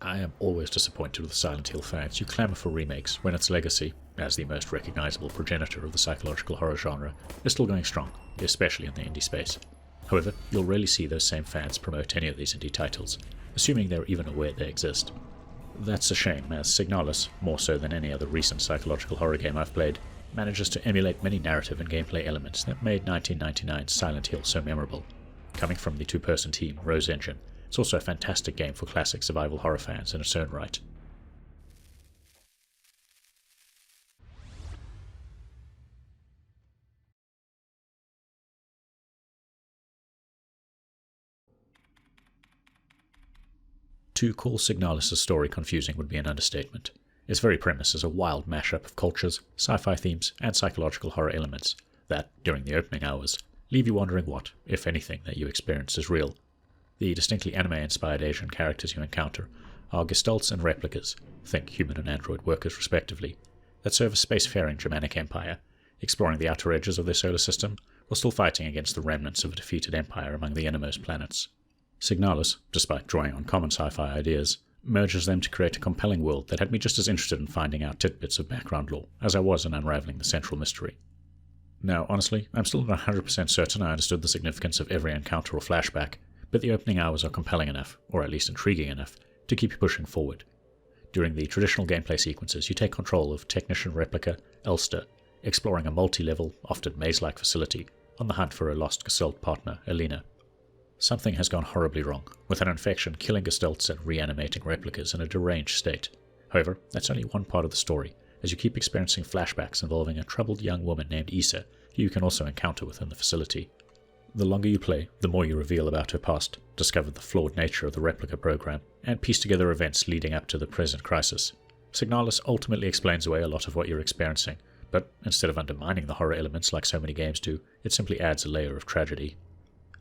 I am always disappointed with Silent Hill fans who clamour for remakes when its legacy, as the most recognisable progenitor of the psychological horror genre, is still going strong, especially in the indie space. However, you'll rarely see those same fans promote any of these indie titles, assuming they're even aware they exist. That's a shame, as Signalis, more so than any other recent psychological horror game I've played, manages to emulate many narrative and gameplay elements that made 1999's Silent Hill so memorable. Coming from the two-person team, Rose Engine, it's also a fantastic game for classic survival horror fans in its own right. To call Signalis' story confusing would be an understatement. Its very premise is a wild mashup of cultures, sci-fi themes, and psychological horror elements that, during the opening hours, leave you wondering what, if anything, that you experience is real. The distinctly anime-inspired Asian characters you encounter are gestalts and replicas, think human and android workers respectively, that serve a spacefaring Germanic empire, exploring the outer edges of their solar system, while still fighting against the remnants of a defeated empire among the innermost planets. Signalis, despite drawing on common sci-fi ideas, merges them to create a compelling world that had me just as interested in finding out tidbits of background lore as I was in unraveling the central mystery. Now, honestly, I'm still not 100% certain I understood the significance of every encounter or flashback, but the opening hours are compelling enough, or at least intriguing enough, to keep you pushing forward. During the traditional gameplay sequences, you take control of Technician Replica Elster, exploring a multi-level, often maze-like facility, on the hunt for a lost Gestalt partner, Elena. Something has gone horribly wrong, with an infection killing Gestalts and reanimating replicas in a deranged state. However, that's only one part of the story, as you keep experiencing flashbacks involving a troubled young woman named Issa, who you can also encounter within the facility. The longer you play, the more you reveal about her past, discover the flawed nature of the replica program, and piece together events leading up to the present crisis. Signalis ultimately explains away a lot of what you're experiencing, but instead of undermining the horror elements like so many games do, it simply adds a layer of tragedy.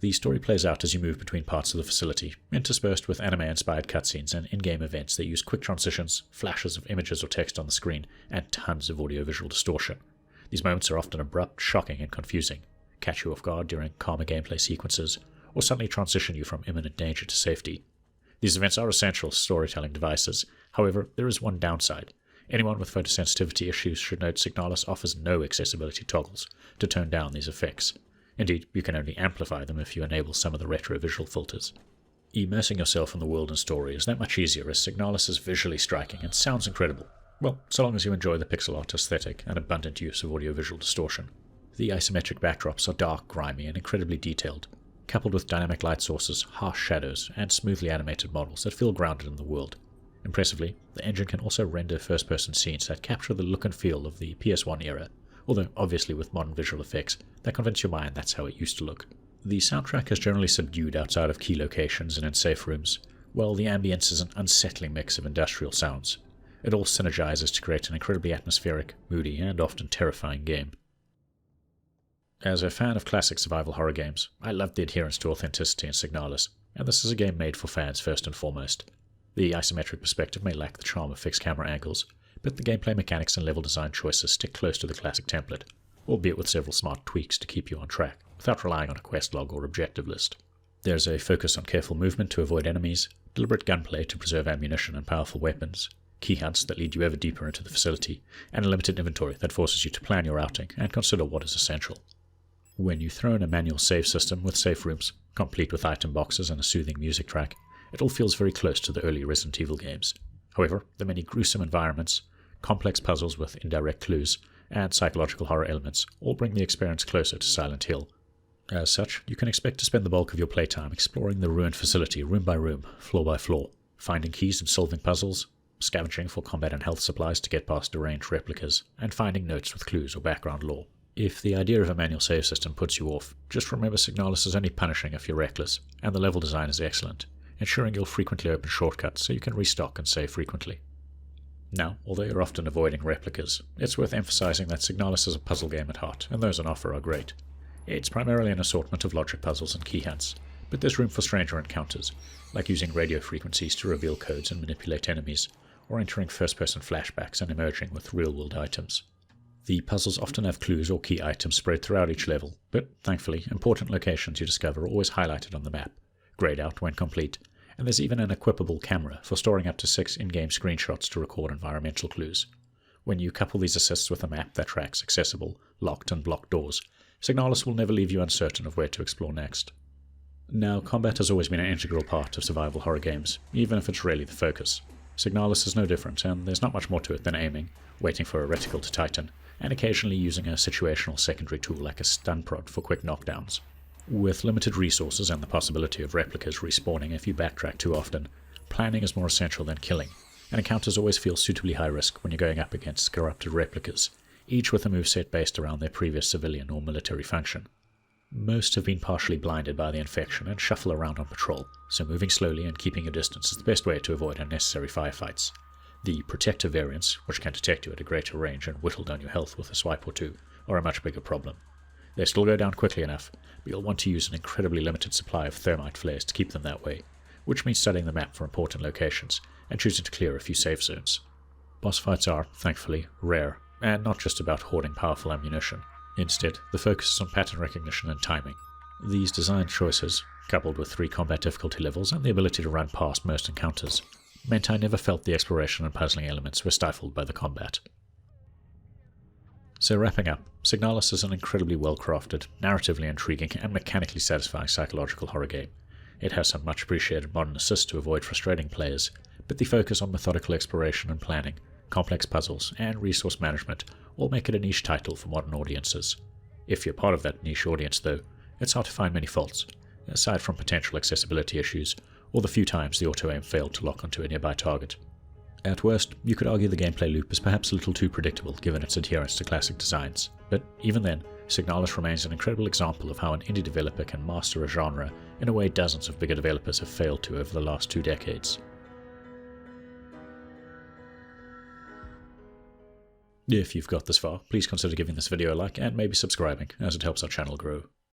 The story plays out as you move between parts of the facility, interspersed with anime-inspired cutscenes and in-game events that use quick transitions, flashes of images or text on the screen, and tons of audiovisual distortion. These moments are often abrupt, shocking, and confusing, catch you off guard during calmer gameplay sequences, or suddenly transition you from imminent danger to safety. These events are essential storytelling devices. However, there is one downside. Anyone with photosensitivity issues should note Signalis offers no accessibility toggles to tone down these effects. Indeed, you can only amplify them if you enable some of the retro-visual filters. Immersing yourself in the world and story is that much easier, as Signalis is visually striking and sounds incredible. Well, so long as you enjoy the pixel art aesthetic and abundant use of audiovisual distortion. The isometric backdrops are dark, grimy, and incredibly detailed, coupled with dynamic light sources, harsh shadows, and smoothly animated models that feel grounded in the world. Impressively, the engine can also render first-person scenes that capture the look and feel of the PS1 era, although obviously with modern visual effects that convince your mind that's how it used to look. The soundtrack is generally subdued outside of key locations and in safe rooms, while the ambience is an unsettling mix of industrial sounds. It all synergizes to create an incredibly atmospheric, moody, and often terrifying game. As a fan of classic survival horror games, I love the adherence to authenticity in Signalis, and this is a game made for fans first and foremost. The isometric perspective may lack the charm of fixed camera angles, but the gameplay mechanics and level design choices stick close to the classic template, albeit with several smart tweaks to keep you on track, without relying on a quest log or objective list. There's a focus on careful movement to avoid enemies, deliberate gunplay to preserve ammunition and powerful weapons, key hunts that lead you ever deeper into the facility, and a limited inventory that forces you to plan your outing and consider what is essential. When you throw in a manual save system with safe rooms, complete with item boxes and a soothing music track, it all feels very close to the early Resident Evil games. However, the many gruesome environments, complex puzzles with indirect clues, and psychological horror elements all bring the experience closer to Silent Hill. As such, you can expect to spend the bulk of your playtime exploring the ruined facility room by room, floor by floor, finding keys and solving puzzles, scavenging for combat and health supplies to get past deranged replicas, and finding notes with clues or background lore. If the idea of a manual save system puts you off, just remember Signalis is only punishing if you're reckless, and the level design is excellent, ensuring you'll frequently open shortcuts so you can restock and save frequently. Now, although you're often avoiding replicas, it's worth emphasizing that Signalis is a puzzle game at heart, and those on offer are great. It's primarily an assortment of logic puzzles and key hunts, but there's room for stranger encounters, like using radio frequencies to reveal codes and manipulate enemies, or entering first-person flashbacks and emerging with real-world items. The puzzles often have clues or key items spread throughout each level, but thankfully, important locations you discover are always highlighted on the map, grayed out when complete, and there's even an equipable camera for storing up to 6 in-game screenshots to record environmental clues. When you couple these assists with a map that tracks accessible, locked and blocked doors, SIGNALIS will never leave you uncertain of where to explore next. Now, combat has always been an integral part of survival horror games, even if it's rarely the focus. SIGNALIS is no different, and there's not much more to it than aiming, waiting for a reticle to tighten, and occasionally using a situational secondary tool like a stun prod for quick knockdowns. With limited resources and the possibility of replicas respawning if you backtrack too often, planning is more essential than killing, and encounters always feel suitably high risk when you're going up against corrupted replicas, each with a moveset based around their previous civilian or military function. Most have been partially blinded by the infection and shuffle around on patrol, so moving slowly and keeping your distance is the best way to avoid unnecessary firefights. The protective variants, which can detect you at a greater range and whittle down your health with a swipe or two, are a much bigger problem. They still go down quickly enough, but you'll want to use an incredibly limited supply of thermite flares to keep them that way, which means studying the map for important locations and choosing to clear a few safe zones. Boss fights are, thankfully, rare, and not just about hoarding powerful ammunition. Instead, the focus is on pattern recognition and timing. These design choices, coupled with 3 combat difficulty levels and the ability to run past most encounters, meant I never felt the exploration and puzzling elements were stifled by the combat. So wrapping up, SIGNALIS is an incredibly well-crafted, narratively intriguing, and mechanically satisfying psychological horror game. It has some much appreciated modern assists to avoid frustrating players, but the focus on methodical exploration and planning, complex puzzles, and resource management all make it a niche title for modern audiences. If you're part of that niche audience though, it's hard to find many faults, aside from potential accessibility issues, or the few times the auto-aim failed to lock onto a nearby target. At worst, you could argue the gameplay loop is perhaps a little too predictable given its adherence to classic designs, but even then, SIGNALIS remains an incredible example of how an indie developer can master a genre in a way dozens of bigger developers have failed to over the last 2 decades. If you've got this far, please consider giving this video a like and maybe subscribing, as it helps our channel grow.